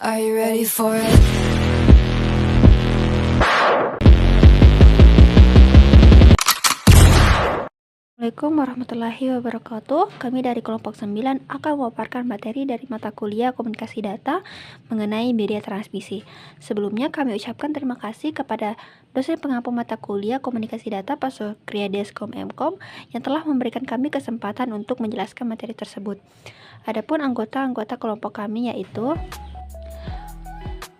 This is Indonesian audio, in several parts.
Are you ready for it? Assalamualaikum warahmatullahi wabarakatuh. Kami dari kelompok 9 akan memaparkan materi dari mata kuliah komunikasi data mengenai media transmisi. Sebelumnya kami ucapkan terima kasih kepada dosen pengampu mata kuliah komunikasi data Pak Sukriades Kom yang telah memberikan kami kesempatan untuk menjelaskan materi tersebut. Adapun anggota-anggota kelompok kami yaitu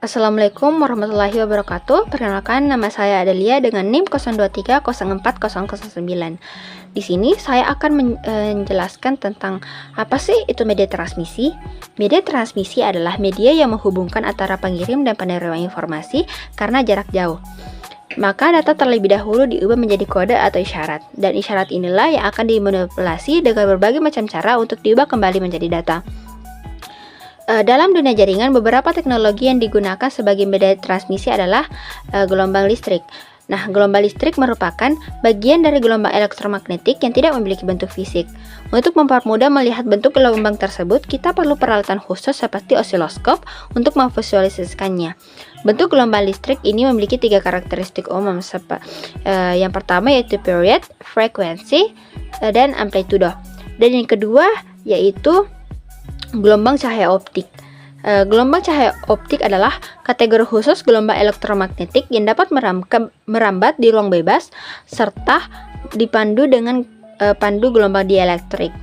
Assalamualaikum warahmatullahi wabarakatuh. Perkenalkan, nama saya Adelia dengan NIM 02304009. Di sini saya akan menjelaskan tentang apa sih itu media transmisi. Media transmisi adalah media yang menghubungkan antara pengirim dan penerima informasi karena jarak jauh. Maka data terlebih dahulu diubah menjadi kode atau isyarat, dan isyarat inilah yang akan dimanipulasi dengan berbagai macam cara untuk diubah kembali menjadi data. Dalam dunia jaringan, beberapa teknologi yang digunakan sebagai media transmisi adalah gelombang listrik. Nah, gelombang listrik merupakan bagian dari gelombang elektromagnetik yang tidak memiliki bentuk fisik. Untuk mempermudah melihat bentuk gelombang tersebut, kita perlu peralatan khusus seperti osiloskop untuk memvisualisasikannya. Bentuk gelombang listrik ini memiliki 3 karakteristik umum. Yang pertama yaitu period, frekuensi, dan amplitudo. Dan yang kedua yaitu gelombang cahaya optik. Gelombang cahaya optik adalah kategori khusus gelombang elektromagnetik yang dapat merambat di ruang bebas serta dipandu dengan pandu gelombang dielektrik.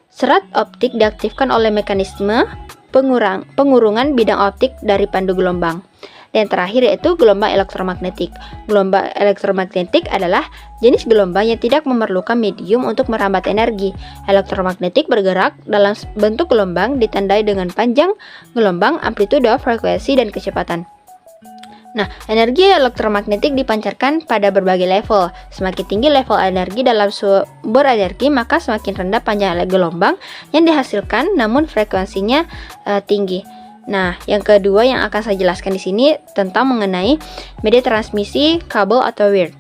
Serat optik diaktifkan oleh mekanisme pengurungan bidang optik dari pandu gelombang. Dan terakhir yaitu gelombang elektromagnetik. Gelombang elektromagnetik adalah jenis gelombang yang tidak memerlukan medium untuk merambat energi. Elektromagnetik bergerak dalam bentuk gelombang ditandai dengan panjang gelombang, amplitudo, frekuensi, dan kecepatan. Nah, energi elektromagnetik dipancarkan pada berbagai level. Semakin tinggi level energi dalam sumber energi, maka semakin rendah panjang gelombang yang dihasilkan, namun frekuensinya tinggi. Nah, yang kedua yang akan saya jelaskan di sini tentang mengenai media transmisi kabel atau wire.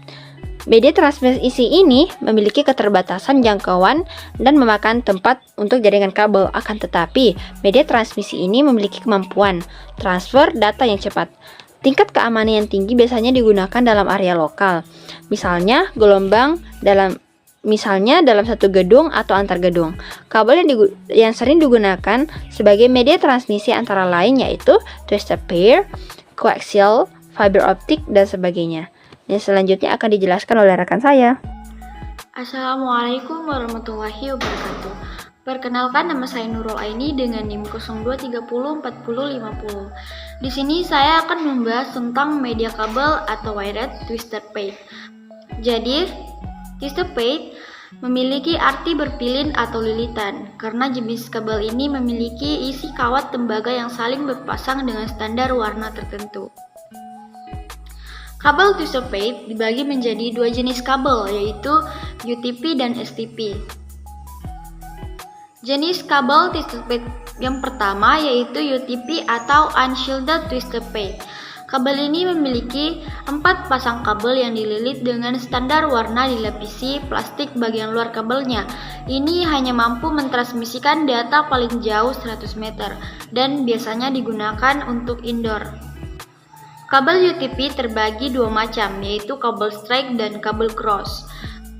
Media transmisi ini memiliki keterbatasan jangkauan dan memakan tempat untuk jaringan kabel. Akan tetapi, media transmisi ini memiliki kemampuan transfer data yang cepat. Tingkat keamanan yang tinggi biasanya digunakan dalam area lokal. Misalnya dalam satu gedung atau antar gedung. Kabel yang sering digunakan sebagai media transmisi antara lain yaitu twisted pair, coaxial, fiber optic, dan sebagainya. Yang selanjutnya akan dijelaskan oleh rekan saya. Assalamualaikum warahmatullahi wabarakatuh. Perkenalkan, nama saya Nurul Aini dengan NIM 02304050. Di sini saya akan membahas tentang media kabel atau wired twisted pair. Jadi, twisted pair memiliki arti berpilin atau lilitan karena jenis kabel ini memiliki isi kawat tembaga yang saling berpasang dengan standar warna tertentu. Kabel twisted pair dibagi menjadi 2 jenis kabel, yaitu UTP dan STP. Jenis kabel twisted pair yang pertama yaitu UTP atau Unshielded Twisted Pair. Kabel ini memiliki 4 pasang kabel yang dililit dengan standar warna dilapisi plastik bagian luar kabelnya. Ini hanya mampu mentransmisikan data paling jauh 100 meter dan biasanya digunakan untuk indoor. Kabel UTP terbagi 2 macam, yaitu kabel straight dan kabel cross.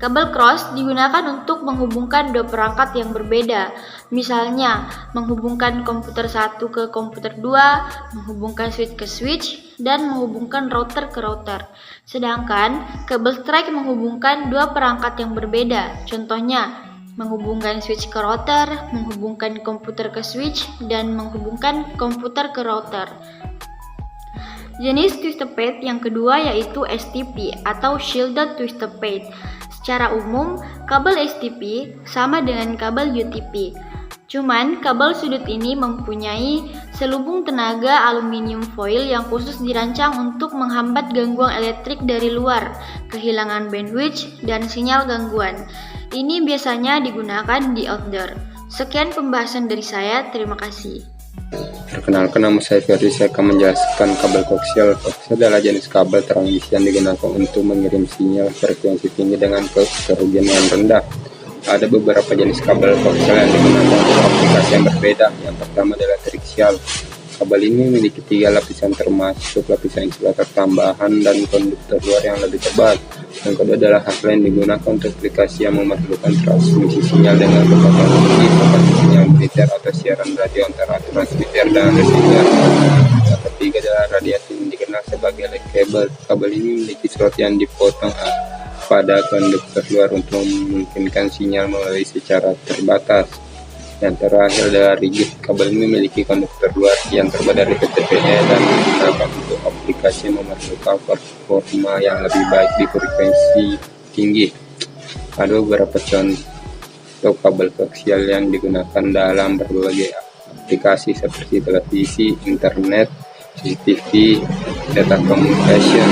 Kabel cross digunakan untuk menghubungkan 2 perangkat yang berbeda, misalnya menghubungkan komputer 1 ke komputer 2, menghubungkan switch ke switch, dan menghubungkan router ke router. Sedangkan kabel straight menghubungkan 2 perangkat yang berbeda, contohnya menghubungkan switch ke router, menghubungkan komputer ke switch, dan menghubungkan komputer ke router. Jenis twisted pair yang kedua yaitu STP atau Shielded Twisted Pair. Secara umum, kabel STP sama dengan kabel UTP. Cuman, kabel sudut ini mempunyai selubung tenaga aluminium foil yang khusus dirancang untuk menghambat gangguan elektrik dari luar, kehilangan bandwidth, dan sinyal gangguan. Ini biasanya digunakan di outdoor. Sekian pembahasan dari saya, terima kasih. Perkenalkan, nama saya Ferdi. Saya akan menjelaskan kabel koaksial. Koaksial adalah jenis kabel transmisi yang digunakan untuk mengirim sinyal frekuensi tinggi dengan kerugian yang rendah. Ada beberapa jenis kabel koaksial yang digunakan untuk aplikasi yang berbeda. Yang pertama adalah triaxial. Kabel ini memiliki 3 lapisan termasuk lapisan insulator tambahan dan konduktor luar yang lebih tebal. Yang kedua adalah hardline yang digunakan untuk aplikasi yang memerlukan transmisi sinyal dengan kecepatan tinggi seperti sinyal militer atau siaran radio antara transmitter dan receiver. Yang ketiga adalah radiasi yang dikenal sebagai lag cable. Kabel ini memiliki slot yang dipotong pada konduktor luar untuk memungkinkan sinyal melalui secara terbatas. Yang terakhir adalah rigid. Kabel ini memiliki konduktor luar yang terbuat dari PTFE dan digunakan untuk aplikasi yang memerlukan performa yang lebih baik di frekuensi tinggi. Ada beberapa contoh kabel koaksial yang digunakan dalam berbagai aplikasi seperti televisi, internet, CCTV, data communication.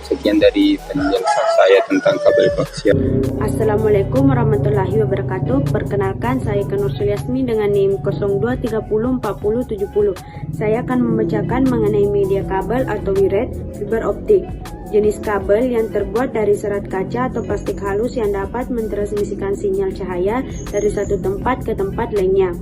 Sekian dari penjelasan saya tentang kabel koaksial. Assalamualaikum warahmatullahi wabarakatuh. Perkenalkan, saya Nur Suliasmi dengan NIM 02304070. Saya akan membacakan mengenai media kabel atau wired fiber optik. Jenis kabel yang terbuat dari serat kaca atau plastik halus yang dapat mentransmisikan sinyal cahaya dari satu tempat ke tempat lainnya.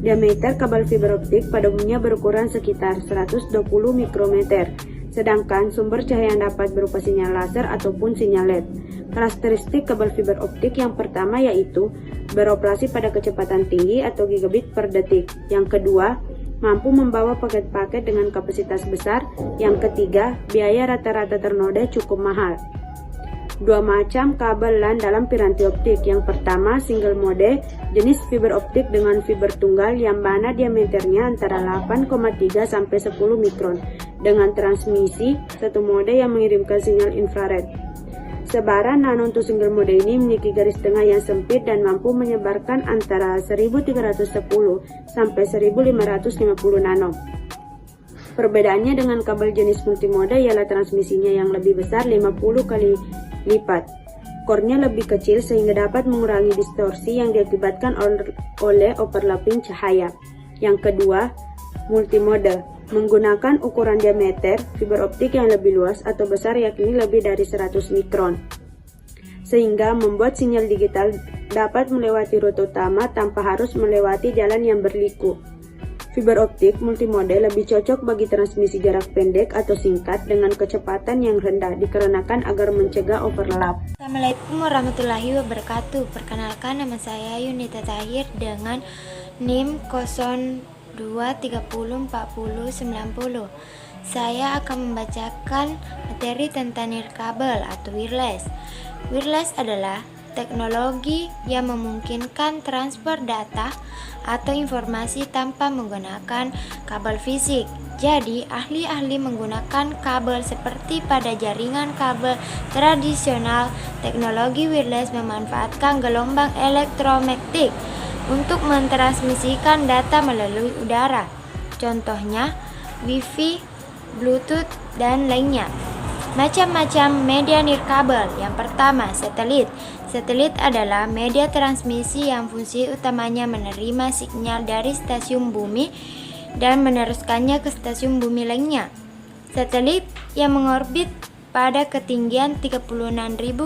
Diameter kabel fiber optik pada umumnya berukuran sekitar 120 mikrometer. Sedangkan sumber cahaya yang dapat berupa sinyal laser ataupun sinyal LED. Karakteristik kabel fiber optik yang pertama yaitu beroperasi pada kecepatan tinggi atau gigabit per detik. Yang kedua, mampu membawa paket-paket dengan kapasitas besar. Yang ketiga, biaya rata-rata ternoda cukup mahal. Dua macam kabel LAN dalam piranti optik. Yang pertama, single mode, jenis fiber optik dengan fiber tunggal yang mana diameternya antara 8,3 sampai 10 mikron dengan transmisi satu mode yang mengirimkan sinyal infrared. Sebaran nano untuk single mode ini memiliki garis tengah yang sempit dan mampu menyebarkan antara 1310 sampai 1550 nano. Perbedaannya dengan kabel jenis multimode ialah transmisinya yang lebih besar 50 kali lipat. Core-nya lebih kecil sehingga dapat mengurangi distorsi yang diakibatkan oleh overlapping cahaya. Yang kedua, multimode menggunakan ukuran diameter fiber optik yang lebih luas atau besar yakni lebih dari 100 mikron. Sehingga membuat sinyal digital dapat melewati rute utama tanpa harus melewati jalan yang berliku. Fiber optik multimode lebih cocok bagi transmisi jarak pendek atau singkat dengan kecepatan yang rendah dikarenakan agar mencegah overlap. Assalamualaikum warahmatullahi wabarakatuh. Perkenalkan, nama saya Yunita Tahir dengan NIM 02304090. Saya akan membacakan materi tentang nirkabel atau wireless. Wireless adalah teknologi yang memungkinkan transfer data atau informasi tanpa menggunakan kabel fisik. Jadi, ahli-ahli menggunakan kabel seperti pada jaringan kabel tradisional. Teknologi wireless memanfaatkan gelombang elektromagnetik untuk mentransmisikan data melalui udara. Contohnya, Wi-Fi, Bluetooth, dan lainnya. Macam-macam media nirkabel. Yang pertama, satelit. Satelit adalah media transmisi yang fungsi utamanya menerima sinyal dari stasiun bumi dan meneruskannya ke stasiun bumi lainnya. Satelit yang mengorbit pada ketinggian 36.000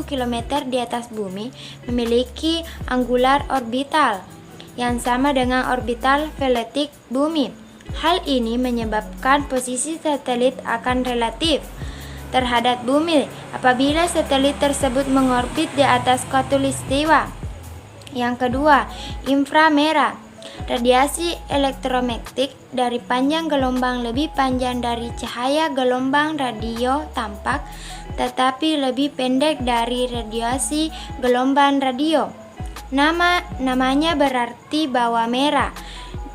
km di atas bumi memiliki angular orbital yang sama dengan orbital velocity bumi. Hal ini menyebabkan posisi satelit akan relatif terhadap bumi apabila satelit tersebut mengorbit di atas khatulistiwa. Yang kedua, inframerah. Radiasi elektromagnetik dari panjang gelombang lebih panjang dari cahaya gelombang radio tampak, tetapi lebih pendek dari radiasi gelombang radio. Namanya berarti bawah merah.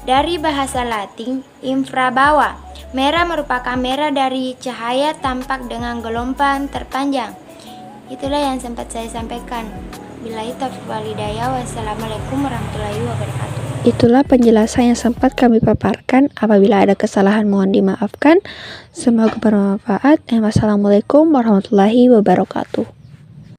Dari bahasa Latin, infrabawah. Merah merupakan merah dari cahaya tampak dengan gelombang terpanjang. Itulah yang sempat saya sampaikan. Billahi taufiq wal hidayah. Wassalamualaikum warahmatullahi wabarakatuh. Itulah penjelasan yang sempat kami paparkan. Apabila ada kesalahan mohon dimaafkan. Semoga bermanfaat. Wassalamualaikum warahmatullahi wabarakatuh.